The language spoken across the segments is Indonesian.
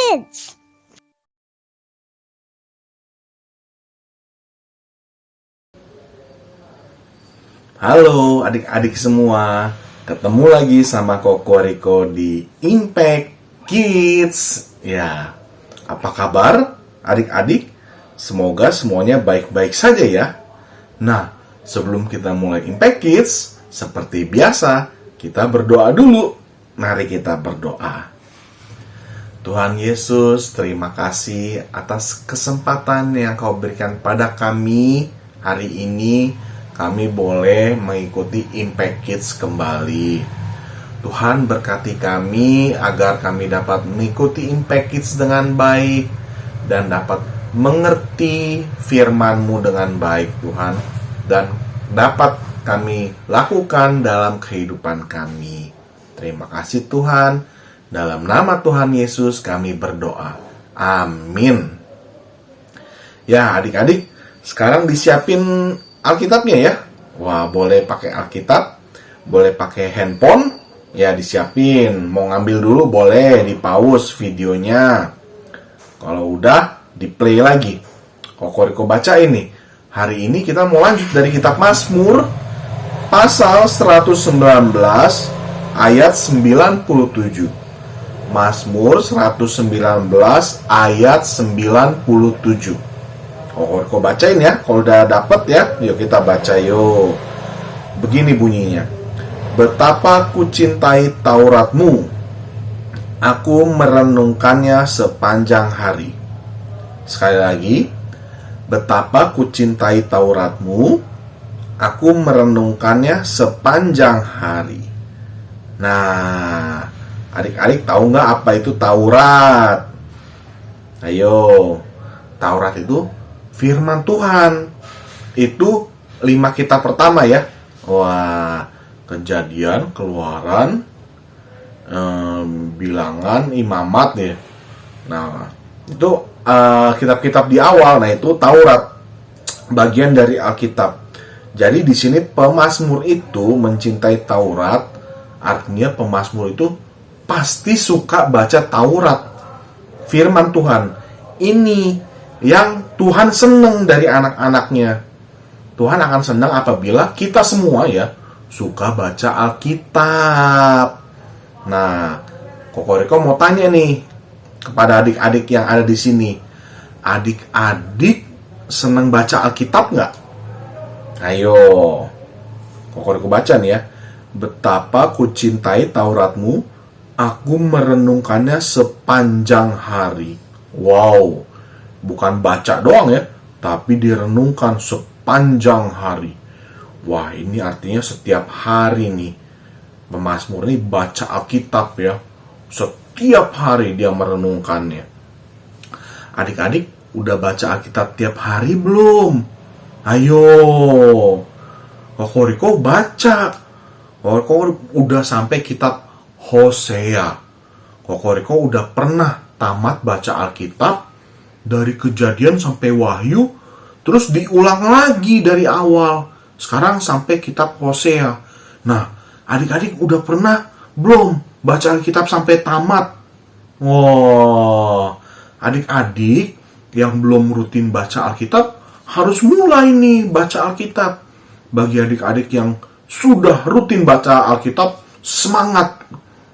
Kids. Halo adik-adik semua, ketemu lagi sama Koko Riko di Impact Kids. Ya, apa kabar adik-adik? Semoga semuanya baik-baik saja ya. Nah, sebelum kita mulai Impact Kids, seperti biasa, kita berdoa dulu. Mari kita berdoa. Tuhan Yesus, terima kasih atas kesempatan yang Kau berikan pada kami hari ini. Kami boleh mengikuti Impact Kids kembali. Tuhan berkati kami agar kami dapat mengikuti Impact Kids dengan baik dan dapat mengerti firman-Mu dengan baik, Tuhan, dan dapat kami lakukan dalam kehidupan kami. Terima kasih Tuhan. Dalam nama Tuhan Yesus kami berdoa. Amin. Ya adik-adik, sekarang disiapin Alkitabnya ya. Wah, boleh pakai Alkitab, boleh pakai handphone, ya disiapin. Mau ngambil dulu boleh, di pause videonya. Kalau udah, di play lagi. Koko Riko baca ini. Hari ini kita mau lanjut dari kitab Mazmur pasal 119 ayat 97. Mazmur 119 ayat 97. Koko bacain ya. Kalau udah dapet ya, yuk kita baca yuk. Begini bunyinya. Betapa ku cintai Taurat-Mu, aku merenungkannya sepanjang hari. Sekali lagi. Betapa ku cintai Taurat-Mu, aku merenungkannya sepanjang hari. Nah, adik-adik tahu nggak apa itu Taurat? Ayo, Taurat itu firman Tuhan. Itu 5 kitab pertama ya. Wah, Kejadian, Keluaran, Bilangan, Imamat ya. Nah, itu kitab-kitab di awal. Nah, itu Taurat, bagian dari Alkitab. Jadi di sini pemazmur itu mencintai Taurat. Artinya pemazmur itu pasti suka baca Taurat, firman Tuhan. Ini yang Tuhan senang dari anak-anaknya. Tuhan akan senang apabila kita semua ya suka baca Alkitab. Nah, Koko Riko mau tanya nih kepada adik-adik yang ada di sini. Adik-adik senang baca Alkitab nggak? Ayo, Koko Riko baca nih ya. Betapa ku cintai Taurat-Mu, aku merenungkannya sepanjang hari. Wow, bukan baca doang ya, tapi direnungkan sepanjang hari. Wah, ini artinya setiap hari nih pemazmur ini baca Alkitab ya. Setiap hari dia merenungkannya. Adik-adik udah baca Alkitab tiap hari belum? Ayo, Koko Riko baca. Koko udah sampai kitab Hosea. Koko Riko udah pernah tamat baca Alkitab dari Kejadian sampai Wahyu, terus diulang lagi dari awal. Sekarang sampai kitab Hosea. Nah, adik-adik udah pernah belum baca Alkitab sampai tamat? Wow, adik-adik yang belum rutin baca Alkitab harus mulai nih baca Alkitab. Bagi adik-adik yang sudah rutin baca Alkitab, semangat.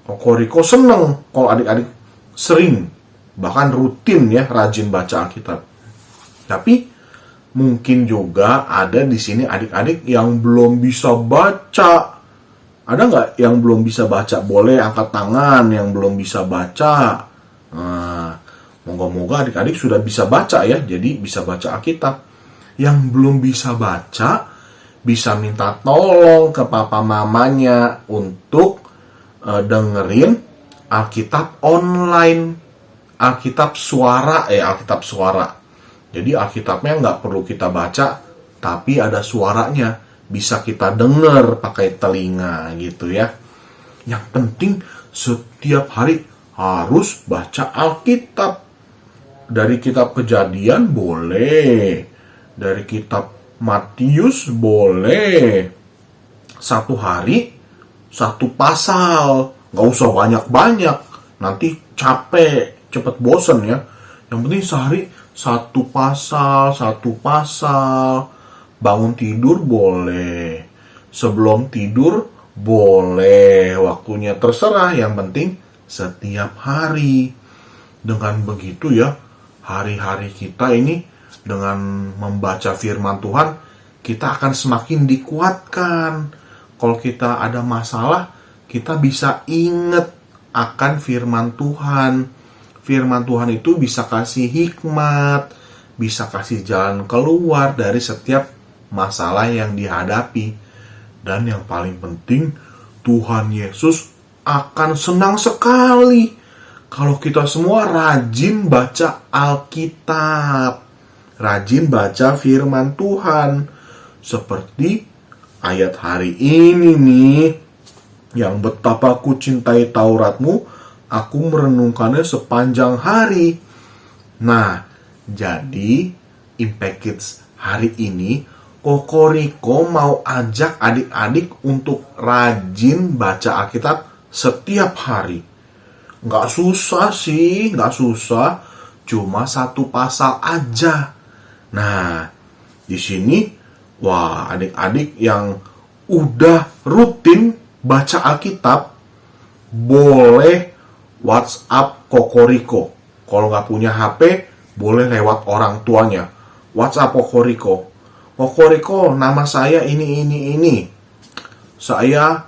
Koko Riko seneng kalau adik-adik sering, bahkan rutin ya, rajin baca Alkitab. Tapi mungkin juga ada di sini adik-adik yang belum bisa baca. Ada nggak yang belum bisa baca? Boleh angkat tangan yang belum bisa baca. Nah, moga-moga adik-adik sudah bisa baca ya, jadi bisa baca Alkitab. Yang belum bisa baca, bisa minta tolong ke papa mamanya untuk dengerin Alkitab online, Alkitab suara, Alkitab suara. Jadi Alkitabnya nggak perlu kita baca, tapi ada suaranya, bisa kita denger pakai telinga gitu ya. Yang penting setiap hari harus baca Alkitab. Dari kitab Kejadian boleh, dari kitab Matius boleh. Satu hari satu pasal, nggak usah banyak-banyak, nanti capek cepet bosen ya. Yang penting sehari satu pasal. Bangun tidur boleh, sebelum tidur boleh, waktunya terserah, yang penting setiap hari. Dengan begitu ya, hari-hari kita ini dengan membaca firman Tuhan, kita akan semakin dikuatkan. Kalau kita ada masalah, kita bisa ingat akan firman Tuhan. Firman Tuhan itu bisa kasih hikmat, bisa kasih jalan keluar dari setiap masalah yang dihadapi. Dan yang paling penting, Tuhan Yesus akan senang sekali kalau kita semua rajin baca Alkitab, rajin baca firman Tuhan. Seperti ayat hari ini nih, yang betapa ku cintai Tauratmu, aku merenungkannya sepanjang hari. Nah, jadi Impact Kids hari ini, Kokoriko mau ajak adik-adik untuk rajin baca Alkitab setiap hari. Nggak susah sih, nggak susah. Cuma satu pasal aja. Nah, di sini, wah, adik-adik yang udah rutin baca Alkitab, boleh WhatsApp Kokoriko. Kalau nggak punya HP, boleh lewat orang tuanya. WhatsApp Kokoriko. Kokoriko, nama saya ini. Saya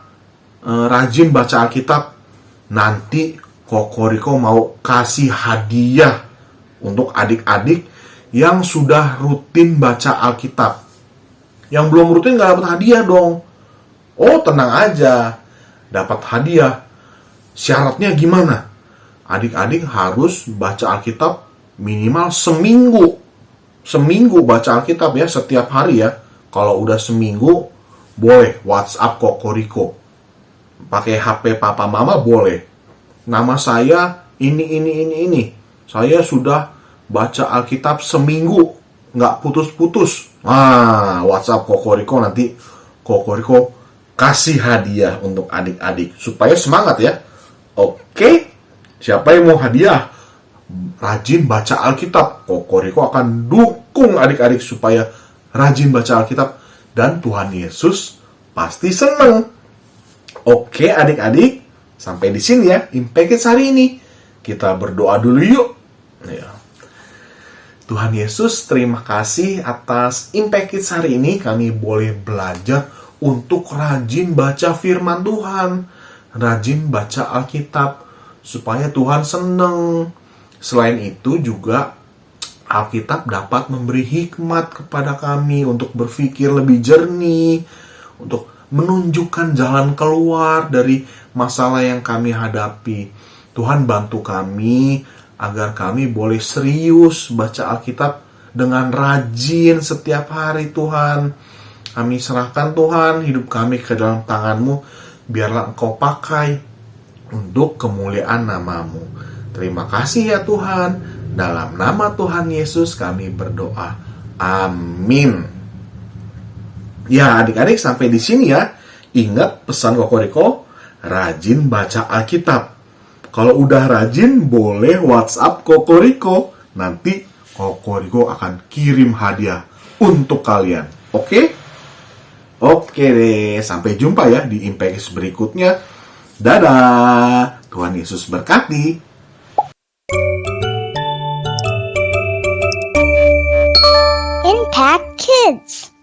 rajin baca Alkitab. Nanti Kokoriko mau kasih hadiah untuk adik-adik yang sudah rutin baca Alkitab. Yang belum rutin gak dapat hadiah dong. Oh, tenang aja, dapat hadiah. Syaratnya gimana? Adik-adik harus baca Alkitab minimal seminggu baca Alkitab ya, setiap hari ya. Kalau udah seminggu, boleh WhatsApp Kokoriko. Pakai HP papa mama boleh. Nama saya ini. Saya sudah baca Alkitab seminggu, nggak putus-putus. Nah, WhatsApp Kokoriko, nanti Kokoriko kasih hadiah untuk adik-adik supaya semangat ya. Oke, siapa yang mau hadiah? Rajin baca Alkitab. Kokoriko akan dukung adik-adik supaya rajin baca Alkitab, dan Tuhan Yesus pasti senang. Oke adik-adik, sampai di sini ya Impact Kids hari ini. Kita berdoa dulu yuk. Ya. Tuhan Yesus, terima kasih atas Impact Kids hari ini. Kami boleh belajar untuk rajin baca firman Tuhan, rajin baca Alkitab, supaya Tuhan senang. Selain itu juga Alkitab dapat memberi hikmat kepada kami untuk berpikir lebih jernih, untuk menunjukkan jalan keluar dari masalah yang kami hadapi. Tuhan bantu kami agar kami boleh serius baca Alkitab dengan rajin setiap hari Tuhan. Kami serahkan Tuhan hidup kami ke dalam tangan-Mu, biarlah Engkau pakai untuk kemuliaan nama-Mu. Terima kasih ya Tuhan. Dalam nama Tuhan Yesus kami berdoa. Amin. Ya adik-adik, sampai di sini ya. Ingat pesan Kokoriko, rajin baca Alkitab. Kalau udah rajin, boleh WhatsApp Kokoriko. Nanti Kokoriko akan kirim hadiah untuk kalian. Oke? Oke deh, sampai jumpa ya di Impact berikutnya. Dadah. Tuhan Yesus berkati. Impact Kids.